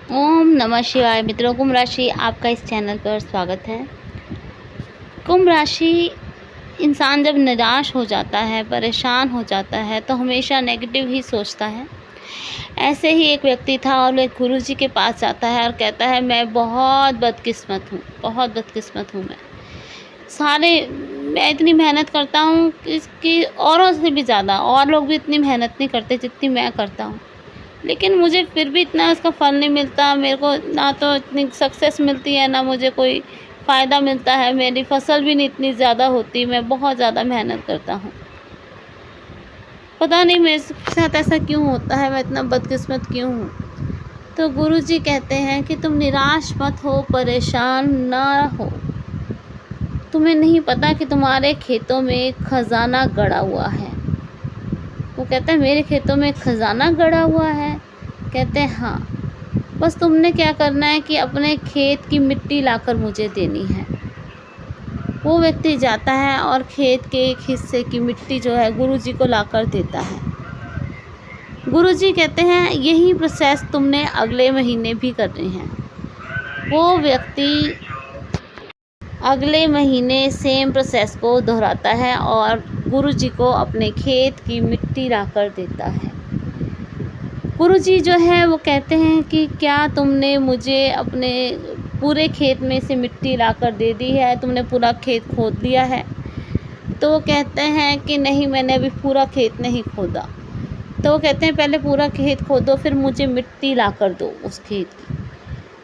ओम नमः शिवाय। मित्रों, कुंभ राशि आपका इस चैनल पर स्वागत है। कुंभ राशि इंसान जब निराश हो जाता है, परेशान हो जाता है तो हमेशा नेगेटिव ही सोचता है। ऐसे ही एक व्यक्ति था और एक गुरुजी के पास जाता है और कहता है मैं बहुत बदकिस्मत हूँ, बहुत बदकिस्मत हूँ मैं इतनी मेहनत करता हूँ कि औरों से भी ज़्यादा और लोग भी इतनी मेहनत नहीं करते जितनी मैं करता हूँ, लेकिन मुझे फिर भी इतना इसका फल नहीं मिलता। मेरे को ना तो इतनी सक्सेस मिलती है, ना मुझे कोई फ़ायदा मिलता है। मेरी फसल भी नहीं इतनी ज़्यादा होती। मैं बहुत ज़्यादा मेहनत करता हूँ, पता नहीं मेरे साथ ऐसा क्यों होता है, मैं इतना बदकिस्मत क्यों हूँ। तो गुरुजी कहते हैं कि तुम निराश मत हो, परेशान ना हो। तुम्हें नहीं पता कि तुम्हारे खेतों में एक खजाना गड़ा हुआ है। वो कहता है मेरे खेतों में खजाना गड़ा हुआ है? कहते हैं हाँ, बस तुमने क्या करना है कि अपने खेत की मिट्टी लाकर मुझे देनी है। वो व्यक्ति जाता है और खेत के एक हिस्से की मिट्टी जो है गुरुजी को लाकर देता है। गुरुजी कहते हैं यही प्रोसेस तुमने अगले महीने भी करनी है। वो व्यक्ति अगले महीने सेम प्रोसेस को दोहराता है और गुरुजी को अपने खेत की मिट्टी लाकर देता है। गुरुजी जो है वो कहते हैं कि क्या तुमने मुझे अपने पूरे खेत में से मिट्टी लाकर दे दी है? तुमने पूरा खेत खोद लिया है? तो वो कहते हैं कि नहीं, मैंने अभी पूरा खेत नहीं खोदा। तो वो कहते हैं पहले पूरा खेत खोदो, फिर मुझे मिट्टी लाकर दो उस खेत की।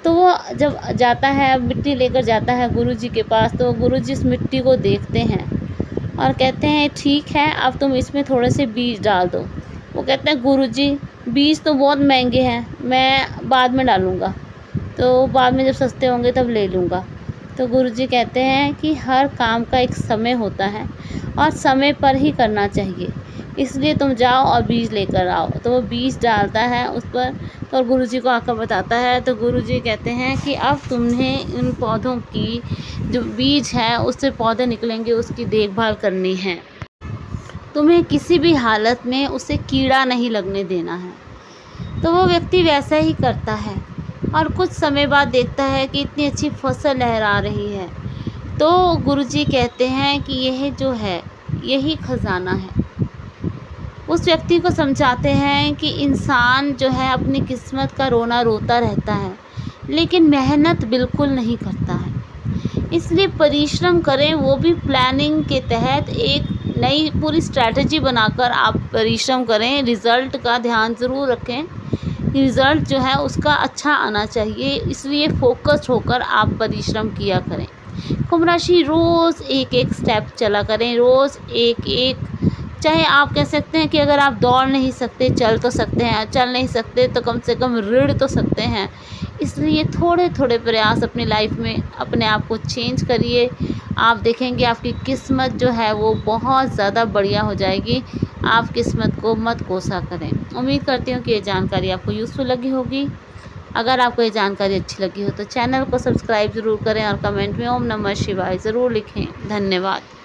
तो वो जब जाता है, मिट्टी लेकर जाता है गुरुजी के पास, तो गुरुजी इस मिट्टी को देखते हैं और कहते हैं ठीक है, अब तुम इसमें थोड़े से बीज डाल दो। वो कहते हैं गुरुजी बीज तो बहुत महंगे हैं, मैं बाद में डालूँगा, तो बाद में जब सस्ते होंगे तब ले लूँगा। तो गुरुजी कहते हैं कि हर काम का एक समय होता है और समय पर ही करना चाहिए, इसलिए तुम जाओ और बीज लेकर आओ। तो वो बीज डालता है उस पर, तो गुरुजी को आकर बताता है। तो गुरुजी कहते हैं कि अब तुम्हें इन पौधों की जो बीज है उससे पौधे निकलेंगे, उसकी देखभाल करनी है। तुम्हें किसी भी हालत में उसे कीड़ा नहीं लगने देना है। तो वो व्यक्ति वैसा ही करता है और कुछ समय बाद देखता है कि इतनी अच्छी फसल लहरा रही है। तो गुरुजी कहते हैं कि यह जो है यही खजाना है। उस व्यक्ति को समझाते हैं कि इंसान जो है अपनी किस्मत का रोना रोता रहता है, लेकिन मेहनत बिल्कुल नहीं करता है। इसलिए परिश्रम करें, वो भी प्लानिंग के तहत। एक नई पूरी स्ट्रैटेजी बनाकर आप परिश्रम करें। रिज़ल्ट का ध्यान ज़रूर रखें, रिज़ल्ट जो है उसका अच्छा आना चाहिए, इसलिए फोकस्ड होकर आप परिश्रम किया करें। कुंभ राशि रोज़ एक एक स्टेप चला करें, रोज़ एक एक, चाहे आप कह सकते हैं कि अगर आप दौड़ नहीं सकते चल तो सकते हैं, चल नहीं सकते तो कम से कम ऋण तो सकते हैं। इसलिए थोड़े थोड़े प्रयास अपनी लाइफ में अपने आप को चेंज करिए। आप देखेंगे आपकी किस्मत जो है वो बहुत ज़्यादा बढ़िया हो जाएगी। आप किस्मत को मत कोसा करें। उम्मीद करती हूँ कि ये जानकारी आपको यूज़फुल लगी होगी। अगर आपको ये जानकारी अच्छी लगी हो तो चैनल को सब्सक्राइब ज़रूर करें और कमेंट में ओम नमः शिवाय ज़रूर लिखें। धन्यवाद।